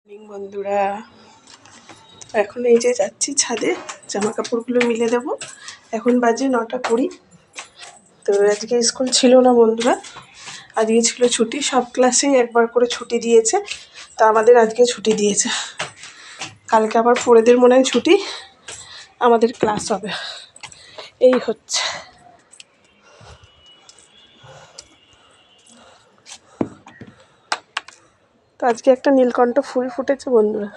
Morning বন্ধুরা, এখন এই যে যাচ্ছি ছাদে জামা কাপড়গুলো মিলে দেবো। এখন বাজে 9:20। তো আজকে স্কুল ছিল না বন্ধুরা, আজকে ছিল ছুটি। সব ক্লাসেই একবার করে ছুটি দিয়েছে, তা আমাদের আজকে ছুটি দিয়েছে। কালকে আবার পরেদের মনে হয় ছুটি, আমাদের ক্লাস হবে। এই হচ্ছে। তো আজকে একটা নীলকণ্ঠ ফুল ফুটেছে বন্ধুরা,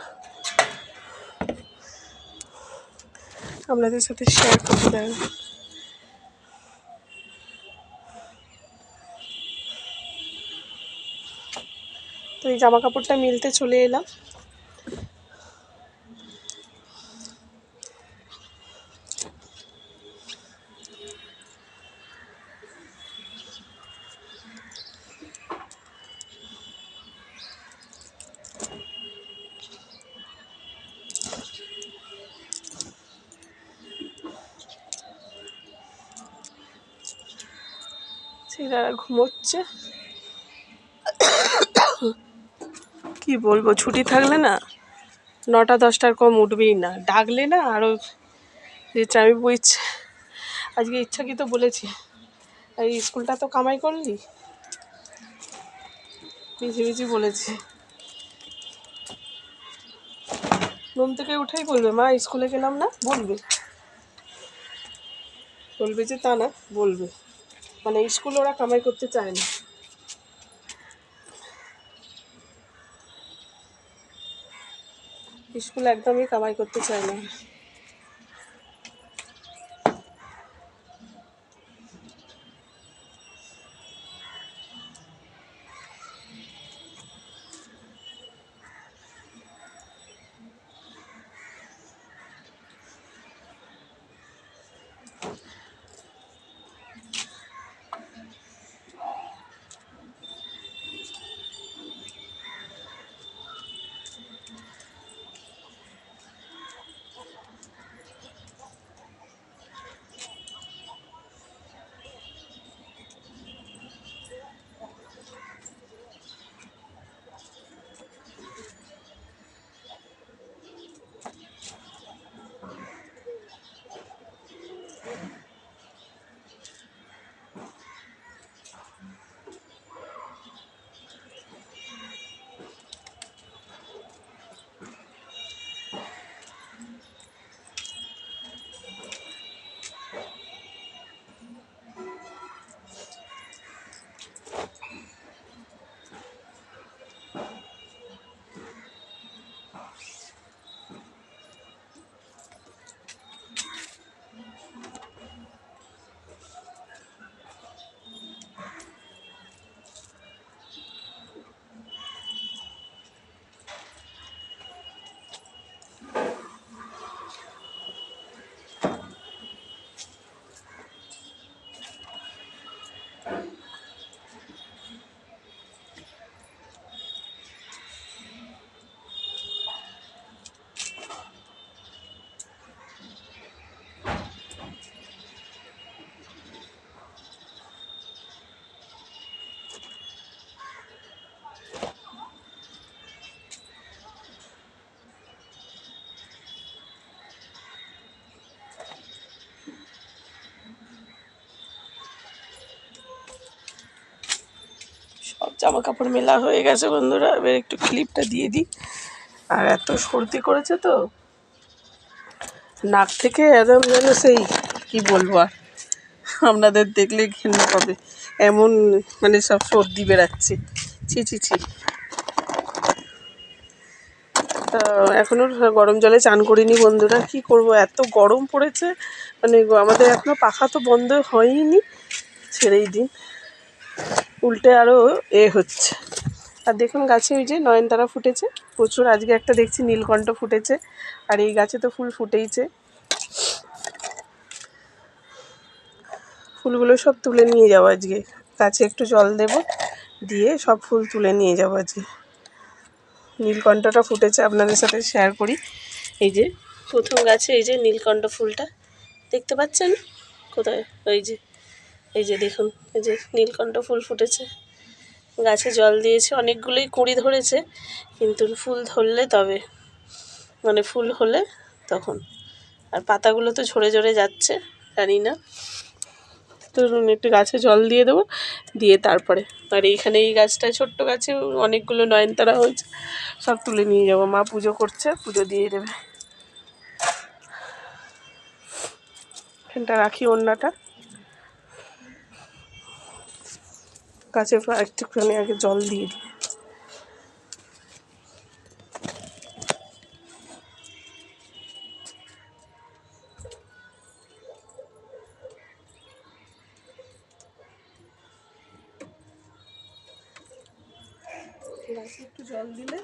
আপনাদের সাথে শেয়ার করতে দেন। তো এই জামা কাপড়টা মিলতে চলে এলাম। ছেলেরা ঘুমোচ্ছে, কি বলবো, ছুটি থাকলে না 9টা-10টার কম উঠবেই না, ডাকলে না আরও যে আমি বইছে। আজকে ইচ্ছাকৃত বলেছি, এই স্কুলটা তো কামাই করলি, মিছি মিছি বলেছি। ঘুম থেকে উঠেই বলবে, মা স্কুলে গেলাম না, বলবে যে তা না, বলবে মানে স্কুল ওরা কামাই করতে চায় না। স্কুল একদমই কামাই করতে চায় না। সব জামা কাপড় মেলা হয়ে গেছে বন্ধুরা, এবার একটু ক্লিপটা দিয়ে দিই। আর এত সর্দি করেছে তো, নাক থেকে একদম যেন সেই কি বলবো, আর আপনাদের দেখলে ঘেন্না পাবে, এমন মানে সব সর্দি বেরাচ্ছে। ছি ছি ছি। তা এখনও গরম জলে চান করিনি বন্ধুরা, কি করব, এত গরম পড়েছে। মানে আমাদের এখনও পাখা তো বন্ধ হয়নি, ছেড়েই দিন, উল্টে আরও হচ্ছে। আর দেখুন গাছে ওই যে নয়নতারা ফুটেছে প্রচুর। আজকে একটা দেখছি নীলকণ্ঠ ফুটেছে, আর এই গাছে তো ফুল ফুটেইছে। ফুলগুলো সব তুলে নিয়ে যাবো আজকে, গাছে একটু জল দেব, দিয়ে সব ফুল তুলে নিয়ে যাবো আজকে। নীলকণ্ঠটা ফুটেছে, আপনাদের সাথে শেয়ার করি। এই যে প্রথম গাছে এই যে নীলকণ্ঠ ফুলটা দেখতে পাচ্ছেন কোথায়, এই যে দেখুন, এই যে নীলকণ্ঠ ফুল ফুটেছে। গাছে জল দিয়েছি, অনেকগুলোই কুঁড়ি ধরেছে, কিন্তু ফুল ধরলে তবে, মানে ফুল হলে তখন। আর পাতাগুলো তো ঝরে ঝরে যাচ্ছে, জানি না। তো একটু গাছে জল দিয়ে দেবো, দিয়ে তারপরে। আর এইখানে এই গাছটায়, ছোট্ট গাছে অনেকগুলো নয়নতারা হয়েছে, সব তুলে নিয়ে যাবো। মা পুজো করছে, পুজো দিয়ে দেবে। এখানটা রাখি ওড়নাটা, গাছে একটুখানি আগে জল দিয়ে দিই। গাছে একটু জল দিলে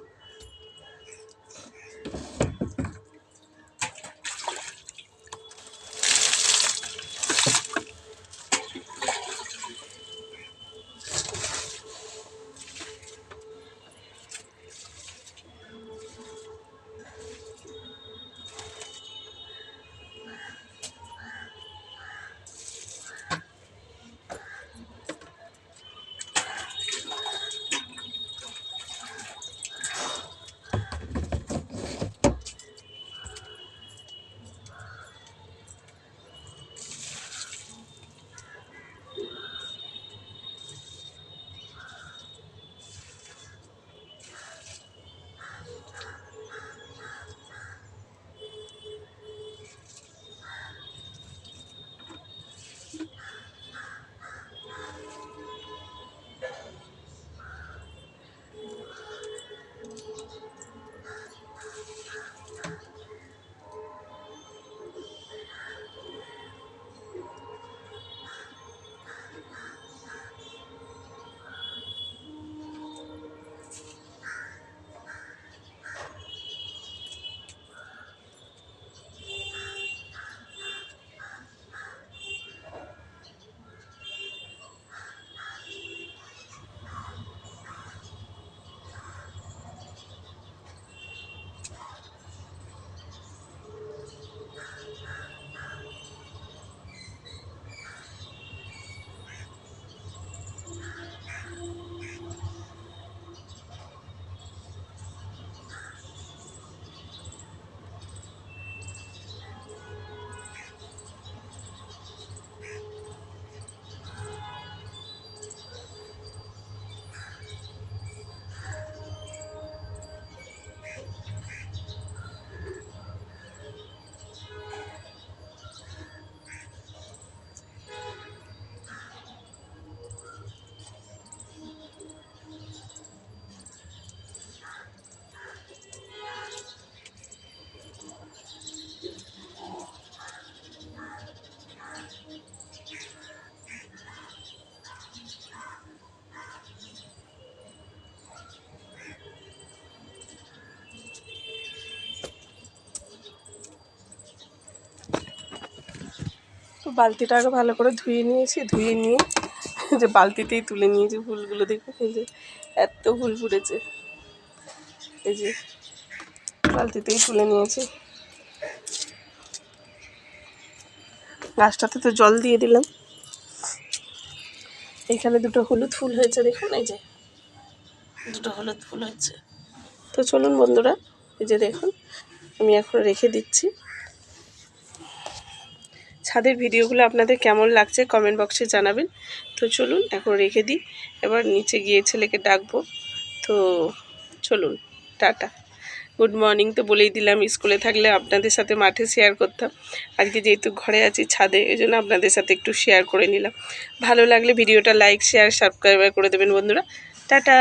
তো বালতিটা আগে ভালো করে ধুয়ে নিয়েছি, ধুয়ে নিয়ে যে বালতিতেই তুলে নিয়েছি ফুলগুলো। দেখুন এই যে এত ফুল ফুটেছে, এই যে বালতিতেই তুলে নিয়েছি। গাছটাতে তো জল দিয়ে দিলাম। এখানে দুটো হলুদ ফুল হয়েছে, দেখুন এই যে দুটো হলুদ ফুল হয়েছে। তো চলুন বন্ধুরা, এই যে দেখুন আমি এখন রেখে দিচ্ছি। ছাদের ভিডিওগুলো আপনাদের কেমন লাগছে কমেন্ট বক্সে জানাবেন। তো চলুন এখন রেখে দিই, এবার নিচে গিয়ে ছেলেকে ডাকবো। তো চলুন, টাটা, গুড মর্নিং। তো বলেই দিলাম, স্কুলে থাকলে আপনাদের সাথে মাঠে শেয়ার করতাম, আজকে যেহেতু ঘরে আছি ছাদে, এই জন্য আপনাদের সাথে একটু শেয়ার করে নিলাম। ভালো লাগলে ভিডিওটা লাইক শেয়ার সাবস্ক্রাইব করে দেবেন বন্ধুরা। টাটা।